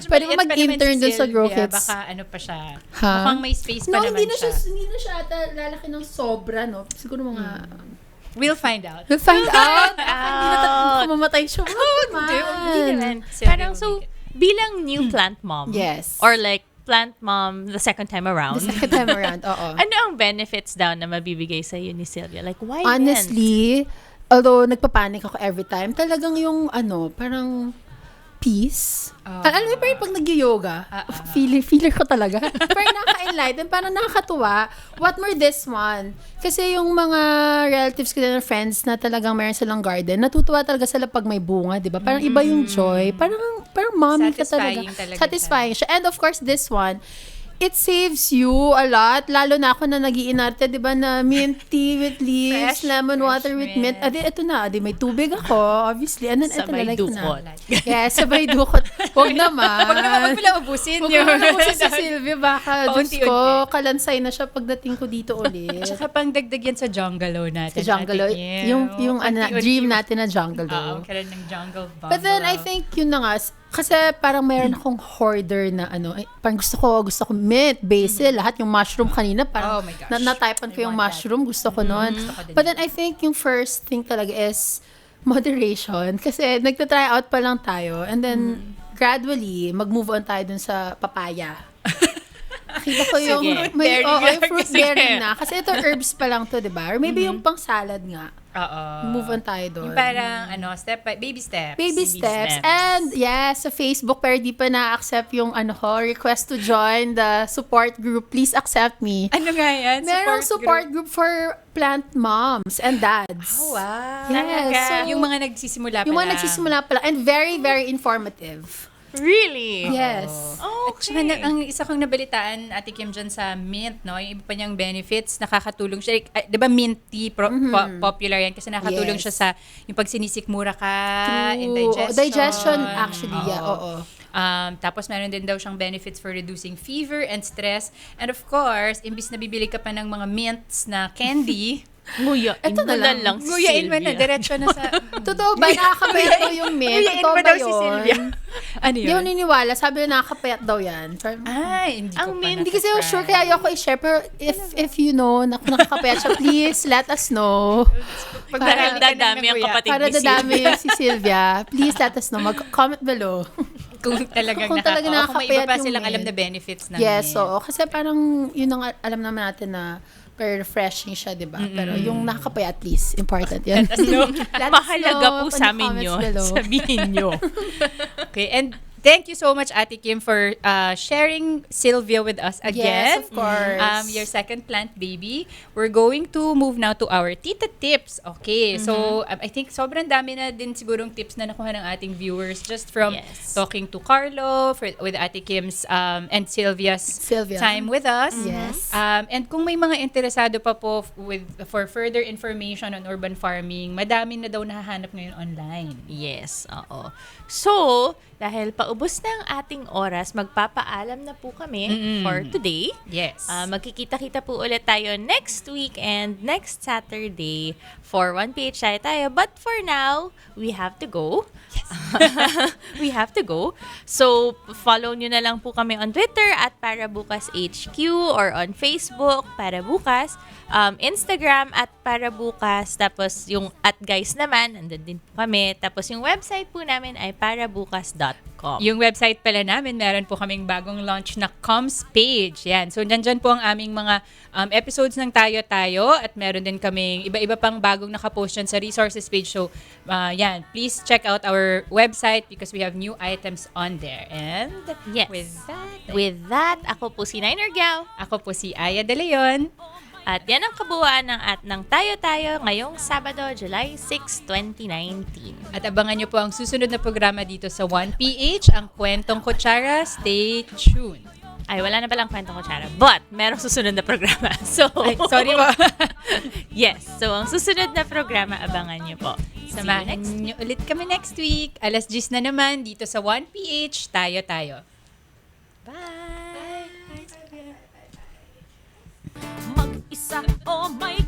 Pwede mo mag-intern dun sa grow kits. Baka ano pa siya. Ha? Mukhang may space pa No, naman hindi na siya. siya ata lalaki ng sobra, no? Siguro mga... We'll find out. We'll find out. Hindi na mamatay siya. Hindi naman. Parang so, bilang new plant mom. Yes. Or like, plant mom the second time around. The second time around, oo. Ano ang benefits daw na mabibigay sa ni Sylvia? Like, why Honestly, although nagpapanik ako every time, talagang yung parang peace. Alam mo, parang pag nag-yoga, feeler ko talaga. Parang nakaka-enlighten, parang nakakatuwa. What more this one? Kasi yung mga relatives ko na friends na talagang meron silang garden, natutuwa talaga sila pag may bunga, di ba? Parang iba yung joy. Parang mommy ka talaga. Satisfying talaga Satisfying siya. And of course, this one, it saves you a lot. Lalo na ako na nag-iinarte, di ba, na mint tea with leaves, lemon water with mint. Ito na, may tubig ako, obviously. And then, ito Sabay na, like dukot. na. Yes, sabay dukot. Huwag naman. Wag pala ubusin Huwag yun. naman ubusin si Sylvia. Baka, Diyos ko, Paunti-unti. kalansay na siya pagdating ko dito ulit. Tsaka pang dagdag yan sa Jungalo natin. Sa jungle. Ate Kim. Yung dream natin na jungle. Oo, kailan ng jungle bungalow. But then, I think, yun na nga, kasi parang mayroon akong hoarder na parang gusto ko mint, basil, lahat yung mushroom kanina, parang Oh my gosh. na-typean ko yung I want mushroom, gusto ko nun. ko din But then I think yung first thing talaga is moderation. Kasi nagta-try out pa lang tayo and then gradually, mag-move on tayo dun sa papaya. Kita ko yung Sige. may Bearing yung lang. fruit Sige. bearing na. Kasi ito herbs pa lang to, di ba? Or maybe yung pang salad nga. Oo. Move on tayo doon. Yung parang, baby steps. Baby steps. And yes, sa Facebook, pero di pa na-accept yung request to join the support group. Please accept me. Ano nga yan? Merong support group for plant moms and dads. Oh, wow. Yes. So, Yung mga nagsisimula pa yung mga lang. nagsisimula pa lang. And very, very informative. Really? Yes. At saka ang isa kong nabalitaan, Ate Kim, dyan sa mint, no? Yung iba pa niyang benefits, nakakatulong siya. Di ba mint tea, popular yan kasi nakakatulong Yes. siya sa yung pag sinisikmura ka, in True. digestion. Digestion, actually, yeah. Oo. Tapos meron din daw siyang benefits for reducing fever and stress. And of course, imbis na bibili ka pa ng mga mints na candy, Nguya. Ito na lang. nguyain mo na, diretso na sa... Totoo ba? Nakakabento yung mint? Nguyain Totoo mo ba daw yun? si Sylvia. Ano Hindi ako yun? niniwala. Sabi na nakakapayat daw yan. Parang, Ay, hindi ko Ang pa hindi kasi ako na-try. sure kaya ayoko i-share. Pero if you know na kung nakakapayat siya, please let us know. Dahil Para- dadami ang kapatid Para ni Sylvia. dadami si Sylvia. Please let us know. Mag-comment below. Kung talagang Kung talagang nakaka- kung may iba nakakapayat pa yung silang alam mint. na benefits ng Yes, mint. oo. Kasi parang yun ang alam naman natin na very refreshing siya, di ba? Pero yung nakakapayat, at least, important yan. Let us Mahalaga know po in sa the amin comments yun. below. Sabihin nyo. Okay, and thank you so much, Ate Kim, for sharing Sylvia with us again. Yes, of course. Your second plant baby. We're going to move now to our tita tips. Okay, so I think sobrang dami na din sigurong tips na nakuha ng ating viewers just from Yes. talking to Carlo with Ate Kim's and Sylvia. Time with us. Yes. And kung may mga interesado pa po for further information on urban farming, madami na daw nahahanap ngayon online. Yes, oo. So, dahil paubos na ang ating oras, magpapaalam na po kami for today. Yes. Magkikita-kita po ulit tayo next week and next Saturday for 1PH tayo. But for now, we have to go. We have to go. So, follow nyo na lang po kami on Twitter at Para Bukas HQ or on Facebook, Para Bukas. Instagram at Para Bukas. Tapos yung at guys naman, andun din po kami. Tapos yung website po namin ay parabukas.com. Yung website pala namin, meron po kaming bagong launch na comms page. Yan. So, nandyan po ang aming mga episodes ng Tayo-Tayo at meron din kaming iba-iba pang bagong nakapost dyan sa resources page. So, yan. Please check out our website because we have new items on there. And Yes. With that, ako po si Niner Guiao. ako po si Aya De Leon. At yan ang kabuuan ng Tayo-Tayo ngayong Sabado, July 6, 2019. At abangan nyo po ang susunod na programa dito sa 1PH, ang Kwentong Kutsara. Stay tuned. Ay, wala na palang kwentong kutsara. But, merong susunod na programa. So, Ay, sorry po. yes. So, ang susunod na programa, abangan nyo po. Samahan nyo ulit kami next week. 10:00 na naman dito sa 1PH. Tayo-Tayo. Bye! Mag-isa o may